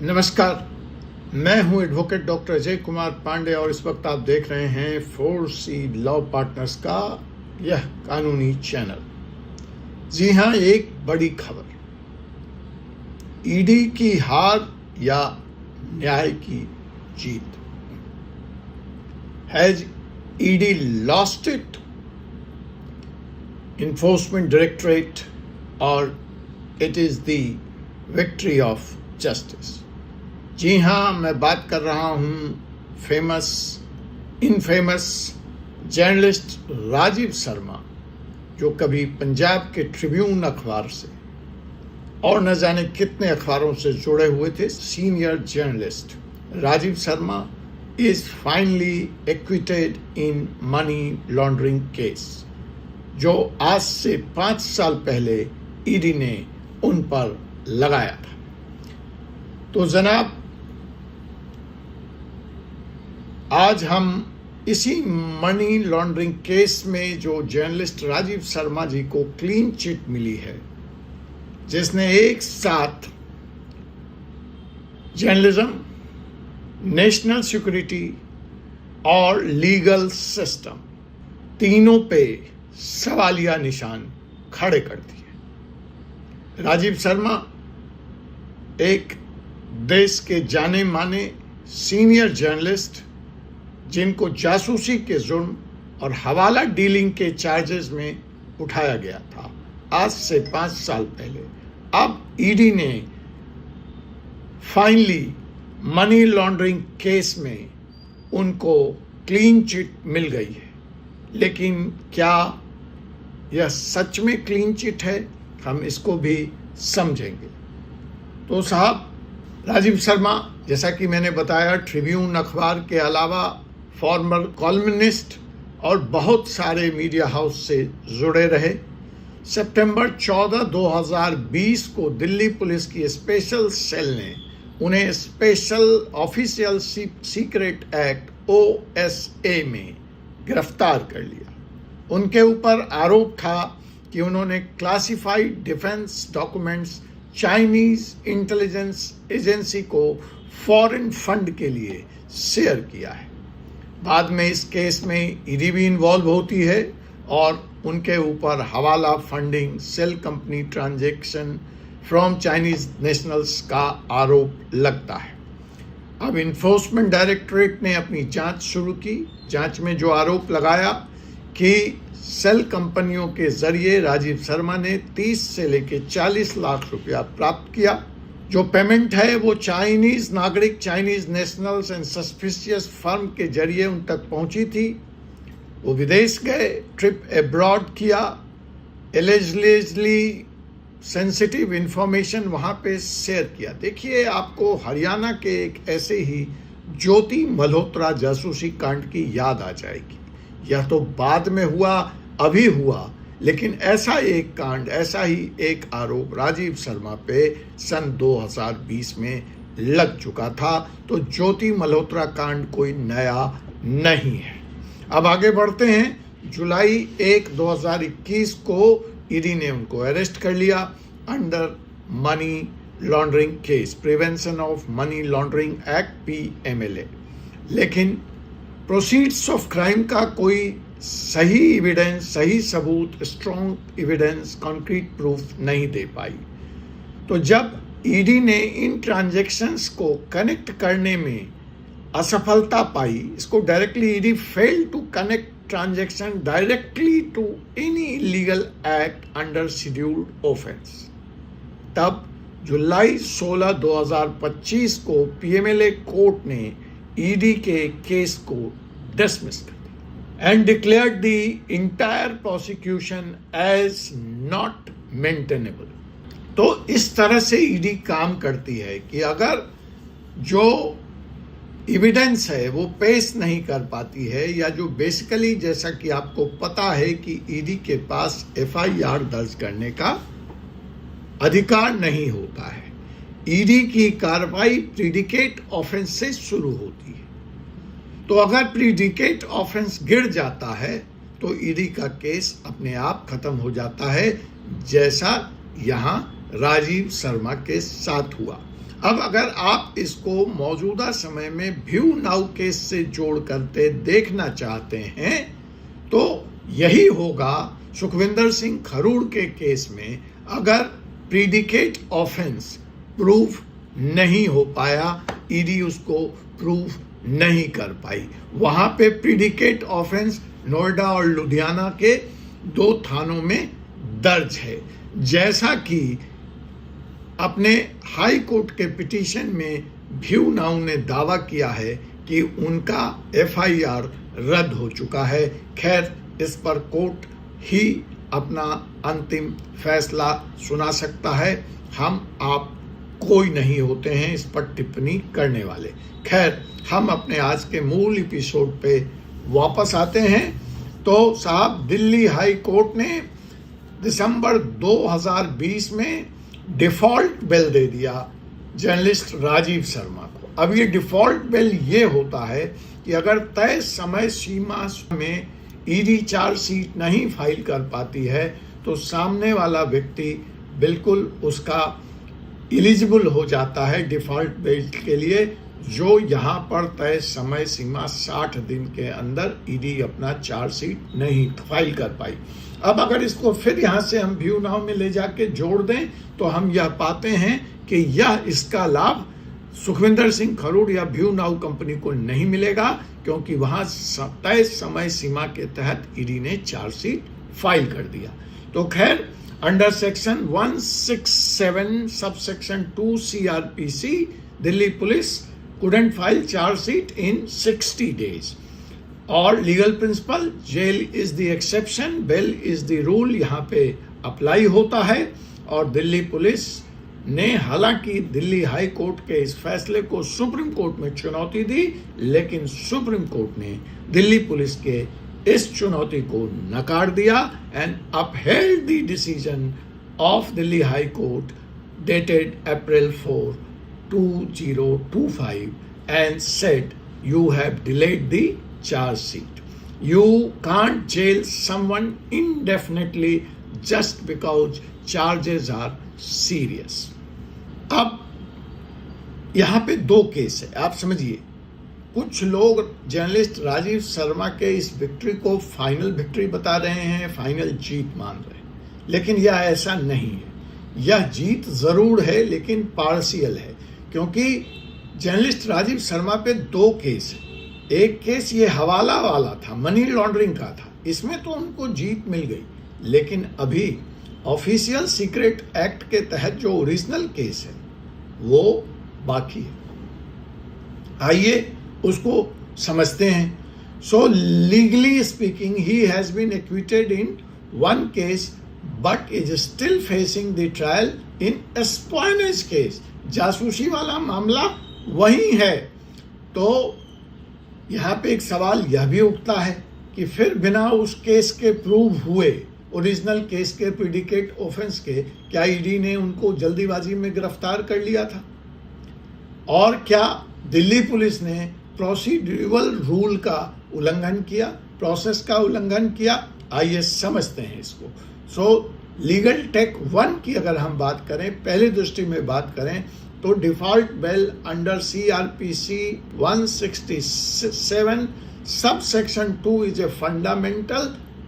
नमस्कार, मैं हूं एडवोकेट डॉक्टर अजय कुमार पांडे और इस वक्त आप देख रहे हैं 4C लॉ पार्टनर्स का यह कानूनी चैनल। जी हां, एक बड़ी खबर, ईडी की हार या न्याय की जीत। Has ED lost it, enforcement directorate, और it is the victory of justice. जी हाँ, मैं बात कर रहा हूँ इनफेमस जर्नलिस्ट राजीव शर्मा, जो कभी पंजाब के ट्रिब्यून अखबार से और न जाने कितने अखबारों से जुड़े हुए थे। Senior journalist Rajiv Sharma is finally acquitted in money laundering case, जो आज से 5 साल पहले ईडी ने उन पर लगाया था। तो जनाब, आज हम इसी मनी लॉन्ड्रिंग केस में जो जर्नलिस्ट राजीव शर्मा जी को क्लीन चिट मिली है, जिसने एक साथ जर्नलिज्म, नेशनल सिक्योरिटी और लीगल सिस्टम तीनों पे सवालिया निशान खड़े कर दिए। राजीव शर्मा एक देश के जाने माने सीनियर जर्नलिस्ट, जिनको जासूसी के जुर्म और हवाला डीलिंग के चार्जेस में उठाया गया था आज से 5 साल पहले। अब ईडी ने फाइनली मनी लॉन्ड्रिंग केस में उनको क्लीन चिट मिल गई है। लेकिन क्या यह सच में क्लीन चिट है, हम इसको भी समझेंगे। तो साहब, राजीव शर्मा, जैसा कि मैंने बताया, ट्रिब्यून अखबार के अलावा फॉर्मर कॉलमनिस्ट और बहुत सारे मीडिया हाउस से जुड़े रहे। सितंबर 14, 2020 को दिल्ली पुलिस की स्पेशल सेल ने उन्हें special official secret act OSA में गिरफ्तार कर लिया। उनके ऊपर आरोप था कि उन्होंने classified defence documents Chinese intelligence agency को फॉरेन फंड के लिए शेयर किया है। बाद में इस केस में ईडी भी इन्वॉल्व होती है और उनके ऊपर हवाला funding, shell company transaction from Chinese nationals का आरोप लगता है। अब इन्फोर्समेंट डायरेक्टरेट ने अपनी जांच शुरू की। जांच में जो आरोप लगाया कि सेल कंपनियों के जरिए राजीव शर्मा ने 30 से लेकर 40 लाख रुपया प्राप्त किया। जो पेमेंट है वो चाइनीज नागरिक, Chinese nationals and suspicious firm के जरिए उन तक पहुंची थी। वो विदेश गए, ट्रिप एब्रॉड किया, एलिजिबली सेंसिटिव इंफॉर्मेशन वहां पे शेयर किया। देखिए, आपको हरियाणा के एक ऐसे ही ज्योति मल्होत्रा जासूसी कांड की याद आ जाएगी। यह तो बाद में हुआ, अभी हुआ, लेकिन ऐसा एक कांड, ऐसा ही एक आरोप राजीव शर्मा पे सन 2020 में लग चुका था। तो ज्योति मल्होत्रा कांड कोई नया नहीं है। अब आगे बढ़ते हैं। जुलाई 1, 2021 को ईडी ने उनको अरेस्ट कर लिया under money laundering case, prevention of money laundering act PMLA। लेकिन प्रोसीड्स ऑफ क्राइम का कोई सही एविडेंस, सही सबूत, स्ट्रॉन्ग एविडेंस, कॉन्क्रीट प्रूफ नहीं दे पाई। तो जब ईडी ने इन ट्रांजैक्शंस को कनेक्ट करने में असफलता पाई, इसको directly ED failed to connect transaction directly to any illegal act under scheduled offence, तब जुलाई 16, 2025 को PMLA कोर्ट ने ईडी के केस को डिसमिस कर and declared the entire prosecution as not maintainable। तो इस तरह से ईडी काम करती है कि अगर जो एविडेंस है वो पेश नहीं कर पाती है, या जो बेसिकली, जैसा कि आपको पता है कि ईडी के पास FIR दर्ज करने का अधिकार नहीं होता है। ईडी की कार्रवाई प्रीडिकेट ऑफेंस से शुरू होती है। तो अगर प्रीडिकेट ऑफेंस गिर जाता है तो ईडी का केस अपने आप खत्म हो जाता है, जैसा यहां राजीव शर्मा के साथ हुआ। अब अगर आप इसको मौजूदा समय में व्यू नाउ केस से जोड़ करते देखना चाहते हैं तो यही होगा सुखविंदर सिंह खरूड़ के केस में। अगर प्रीडिकेट ऑफेंस प्रूफ नहीं हो पाया, ईडी उसको प्रूफ नहीं कर पाई, वहां पे प्रीडिकेट ऑफेंस नोएडा और लुधियाना के 2 थानों में दर्ज है। जैसा कि अपने हाई कोर्ट के पिटीशन में व्यू नाउ ने दावा किया है कि उनका एफआईआर रद्द हो चुका है। खैर, इस पर कोर्ट ही अपना अंतिम फैसला सुना सकता है। हम आप कोई नहीं होते हैं इस पर टिप्पणी करने वाले। खैर, हम अपने आज के मूल एपिसोड पे वापस आते हैं। तो साहब, दिल्ली हाई कोर्ट ने दिसंबर 2020 में डिफॉल्ट बेल दे दिया जर्नलिस्ट राजीव शर्मा को। अब ये डिफॉल्ट बेल ये होता है कि अगर तय समय सीमा में ईडी चार्जशीट नहीं फाइल कर पाती है तो सामने वाला व्यक्ति बिल्कुल उसका एलिजिबल हो जाता है डिफॉल्ट बेल के लिए, जो यहाँ पर तय समय सीमा 60 दिन के अंदर ईडी अपना चार्जशीट नहीं फाइल कर पाई। अब अगर इसको फिर यहाँ से हम व्यू नाउ में ले जाके जोड़ दें तो हम यह पाते हैं कि यह इसका लाभ सुखविंदर सिंह खरूड़ या व्यू नाउ कंपनी को नहीं मिलेगा, क्योंकि वहां तय समय सीमा के तहत ईडी ने चार्जशीट फाइल कर दिया। तो खैर, under section 167 subsection 2 CRPC, Delhi police couldn't file charge sheet in 60 days. और legal principle, jail is the exception, bail is the rule, यहाँ पे अप्लाई होता है। और दिल्ली पुलिस ने हालांकि दिल्ली हाई कोर्ट के इस फैसले को सुप्रीम कोर्ट में चुनौती दी, लेकिन सुप्रीम कोर्ट ने दिल्ली पुलिस के इस चुनौती को नकार दिया and upheld the decision of Delhi high court dated April 4, 2025 and said you have delayed the charge sheet. You can't jail someone indefinitely just because charges are serious. अब यहाँ पे 2 केस है, आप समझिए। कुछ लोग जर्नलिस्ट राजीव शर्मा के इस विक्ट्री को फाइनल विक्ट्री बता रहे हैं, फाइनल जीत मान रहे हैं, लेकिन यह ऐसा नहीं है। यह जीत जरूर है लेकिन पार्शियल है, क्योंकि जर्नलिस्ट राजीव शर्मा पे 2 केस है। एक केस ये हवाला वाला था, मनी लॉन्ड्रिंग का था, इसमें तो उनको जीत मिल गई, लेकिन अभी ऑफिशियल सीक्रेट एक्ट के तहत जो ओरिजिनल केस है वो बाकी है। आइए उसको समझते हैं। So legally speaking he has been acquitted in 1 case but is still facing the trial in espionage case. जासूसी वाला मामला वही है। तो यहाँ पे एक सवाल यह भी उठता है कि फिर बिना उस केस के प्रूव हुए, ओरिजिनल केस के प्रीडिकेट ऑफेंस के, क्या ईडी ने उनको जल्दीबाजी में गिरफ्तार कर लिया था? और क्या दिल्ली पुलिस ने प्रोसीड्यूरल रूल का उल्लंघन किया, प्रोसेस का उल्लंघन किया? आइए समझते हैं इसको। सो लीगल टेक 1 की अगर हम बात करें, पहली दृष्टि में बात करें, तो default bail under CRPC 167 subsection 2 is a fundamental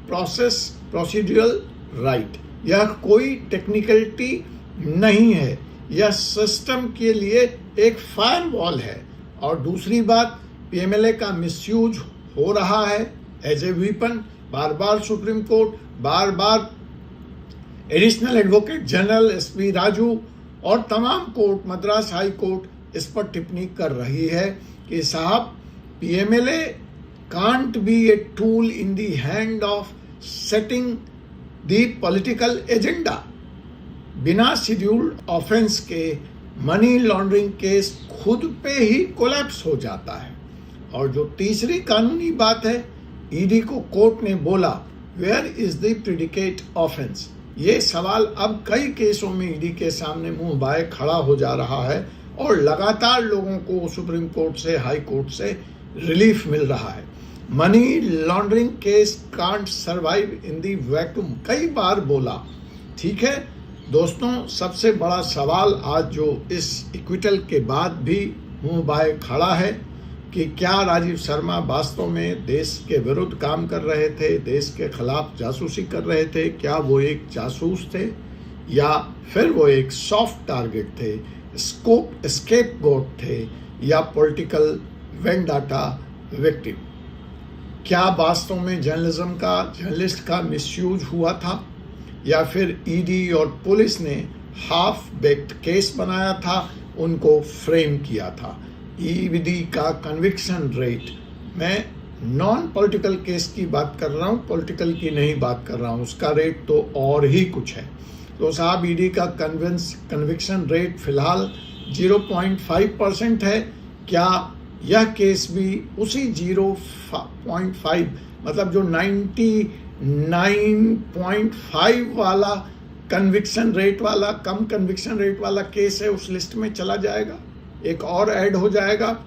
procedural right. यह कोई टेक्निकलिटी नहीं है, यह सिस्टम के लिए एक फायरवॉल है। और दूसरी बात, PMLA का मिसयूज हो रहा है एज ए वीपन। बार बार सुप्रीम कोर्ट, बार बार additional advocate general SP Raju और तमाम कोर्ट, मद्रास हाई कोर्ट इस पर टिप्पणी कर रही है कि साहब, PMLA can't be a tool in the hand of setting the political agenda. बिना शेड्यूल्ड ऑफेंस के मनी लॉन्ड्रिंग केस खुद पे ही कोलैप्स हो जाता है। और जो तीसरी कानूनी बात है, ईडी को कोर्ट ने बोला where is the predicate offence. ये सवाल अब कई केसों में ईडी के सामने मुंह बाए खड़ा हो जा रहा है और लगातार लोगों को सुप्रीम कोर्ट से, हाई कोर्ट से रिलीफ मिल रहा है। Money laundering case can't survive in the vacuum, कई बार बोला, ठीक है। दोस्तों, सबसे बड़ा सवाल आज जो इस इक्विटल के बाद भी मुंह बाए खड़ा है कि क्या राजीव शर्मा वास्तव में देश के विरुद्ध काम कर रहे थे, देश के खिलाफ जासूसी कर रहे थे, क्या वो एक जासूस थे या फिर वो एक सॉफ्ट टारगेट थे, स्केपगोट थे या पॉलिटिकल वेंडाटा विक्टिम। क्या वास्तव में जर्नलिस्ट का मिसयूज हुआ था या फिर ईडी और पुलिस ने हाफ बेक्ड केस बनाया था, उनको फ्रेम किया था। ईडी का कन्विक्शन रेट, मैं नॉन पॉलिटिकल केस की बात कर रहा हूँ, पॉलिटिकल की नहीं बात कर रहा हूँ, उसका रेट तो और ही कुछ है। तो साहब, ईडी का कन्विक्शन रेट फिलहाल 0.5% है। क्या यह केस भी उसी 0.5 मतलब जो 99.5 वाला कन्विक्शन रेट वाला, कम कन्विक्शन रेट वाला केस है, उस लिस्ट में चला जाएगा? एक और ऐड हो जाएगा।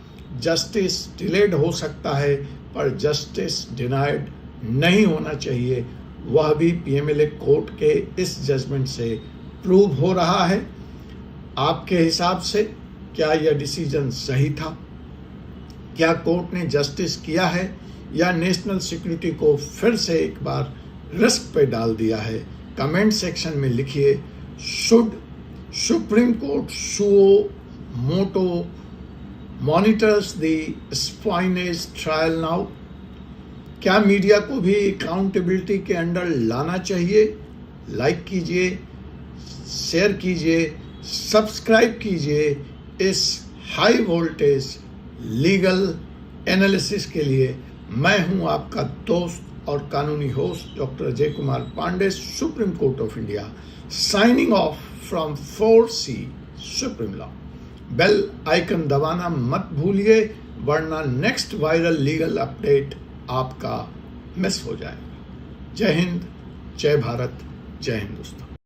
जस्टिस डिलेड हो सकता है पर जस्टिस डिनाइड नहीं होना चाहिए, वह भी पीएमएलए कोर्ट के इस जजमेंट से प्रूव हो रहा है। आपके हिसाब से क्या यह डिसीजन सही था? क्या कोर्ट ने जस्टिस किया है या नेशनल सिक्योरिटी को फिर से एक बार रिस्क पे डाल दिया है? कमेंट सेक्शन में लिखिए। Should supreme court suo motu monitors the espionage trial now? क्या मीडिया को भी अकाउंटेबिलिटी के अंडर लाना चाहिए? लाइक कीजिए, शेयर कीजिए, सब्सक्राइब कीजिए इस हाई वोल्टेज लीगल एनालिसिस के लिए। मैं हूं आपका दोस्त और कानूनी host doctor Ajay Kumar Pandey, supreme court of India, signing off from 4C supreme law. Bell icon दबाना मत भूलिए, वरना नेक्स्ट वायरल लीगल अपडेट आपका मिस हो जाएगा। जय हिंद, जय भारत, जय हिंदुस्तान।